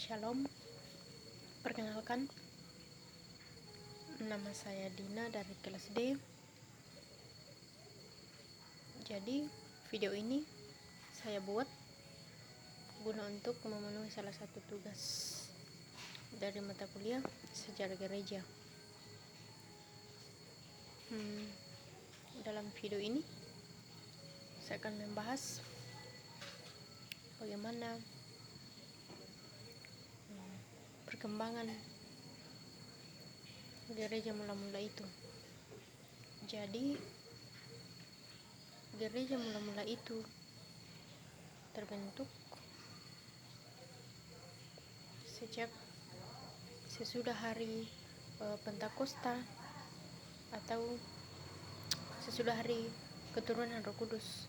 Shalom, perkenalkan, nama saya Dina dari kelas D. Jadi video ini saya buat guna untuk memenuhi salah satu tugas dari mata kuliah sejarah gereja. Dalam video ini saya akan membahas bagaimana perkembangan gereja mula-mula itu. Jadi gereja mula-mula itu terbentuk sejak sesudah hari Pentakosta atau sesudah hari keturunan Roh Kudus,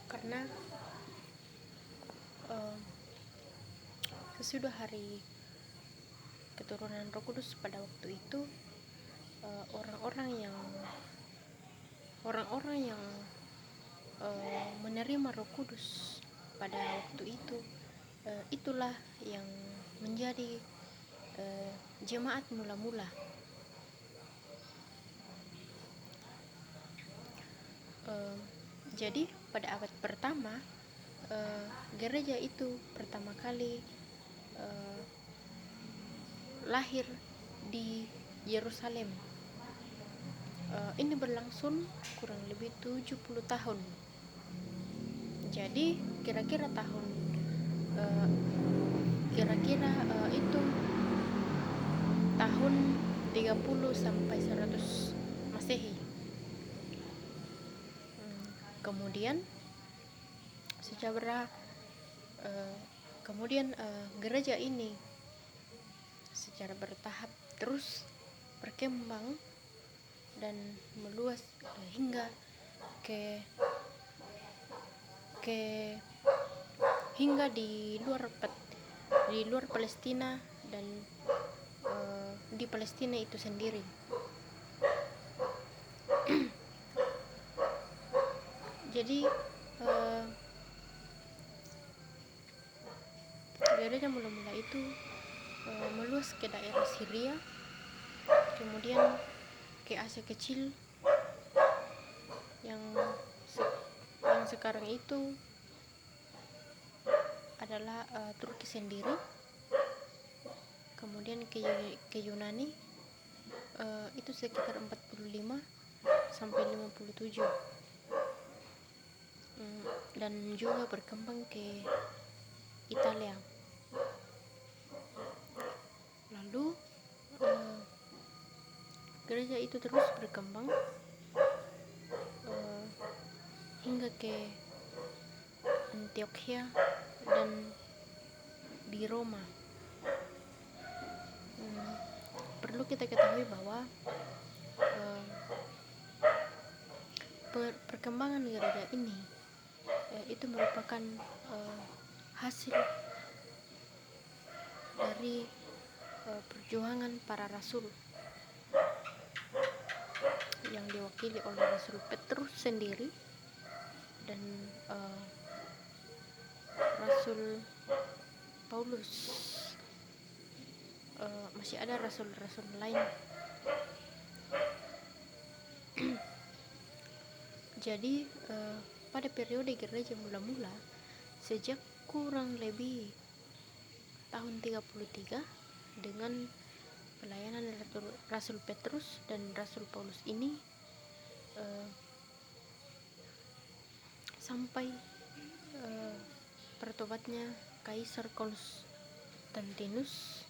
karena sesudah hari keturunan Roh Kudus pada waktu itu orang-orang yang menerima Roh Kudus pada waktu itu itulah yang menjadi jemaat mula-mula. Jadi pada abad pertama gereja itu pertama kali lahir di Yerusalem. Ini berlangsung kurang lebih 70 tahun. Jadi kira-kira tahun itu tahun 30 sampai 100 Masehi. Kemudian gereja ini secara bertahap terus berkembang dan meluas hingga di luar Palestina dan di Palestina itu sendiri. Jadi gereja mula-mula itu meluas ke daerah Syria, kemudian ke Asia Kecil yang sekarang itu adalah Turki sendiri, kemudian ke Yunani itu sekitar 45 sampai 57, dan juga berkembang ke Italia. Lalu gereja itu terus berkembang hingga ke Antioquia dan di Roma. Perlu kita ketahui bahwa perkembangan gereja ini itu merupakan hasil dari perjuangan para rasul yang diwakili oleh Rasul Petrus sendiri dan Rasul Paulus. Masih ada rasul-rasul lain. Jadi pada periode gereja mula-mula sejak kurang lebih tahun 33 dengan pelayanan Rasul Petrus dan Rasul Paulus ini sampai pertobatnya Kaisar Konstantinus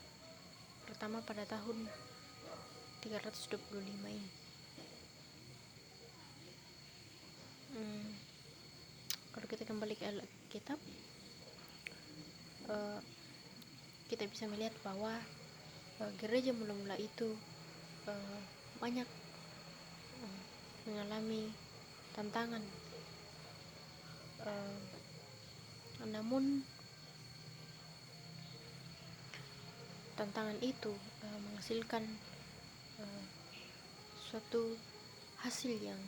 pertama pada tahun 325 ini. Kalau kita kembali ke Alkitab, kita bisa melihat bahwa gereja mula-mula itu banyak mengalami tantangan, namun tantangan itu menghasilkan suatu hasil yang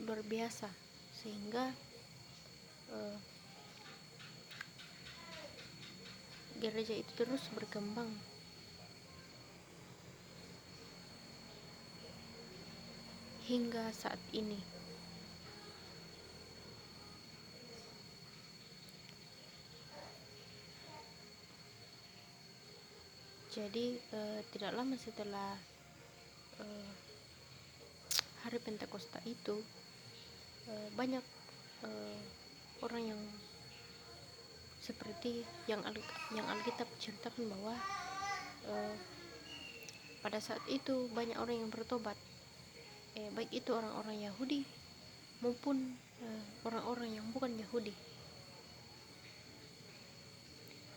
luar biasa, sehingga gereja itu terus berkembang. Hingga saat ini. Jadi tidak lama setelah hari Pentakosta itu, banyak orang yang seperti yang Alkitab ceritakan bahwa pada saat itu banyak orang yang bertobat, baik itu orang-orang Yahudi maupun orang-orang yang bukan Yahudi.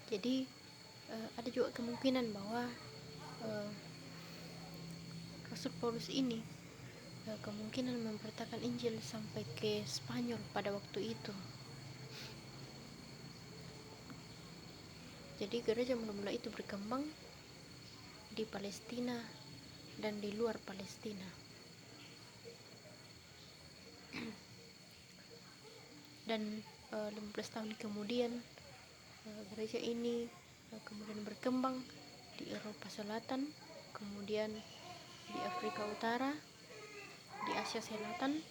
Jadi ada juga kemungkinan bahwa Rasul Paulus ini kemungkinan memberitakan Injil sampai ke Spanyol pada waktu itu. Jadi gereja mula-mula itu berkembang di Palestina dan di luar Palestina. Dan 15 tahun kemudian gereja ini kemudian berkembang di Eropa Selatan, kemudian di Afrika Utara, di Asia Selatan,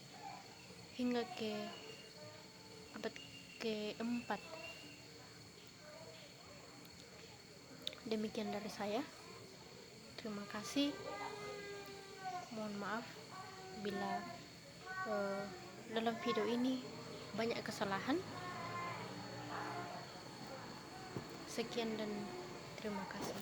hingga ke abad keempat. Demikian dari saya. Terima kasih. Mohon maaf bila dalam video ini banyak kesalahan. Sekian dan terima kasih.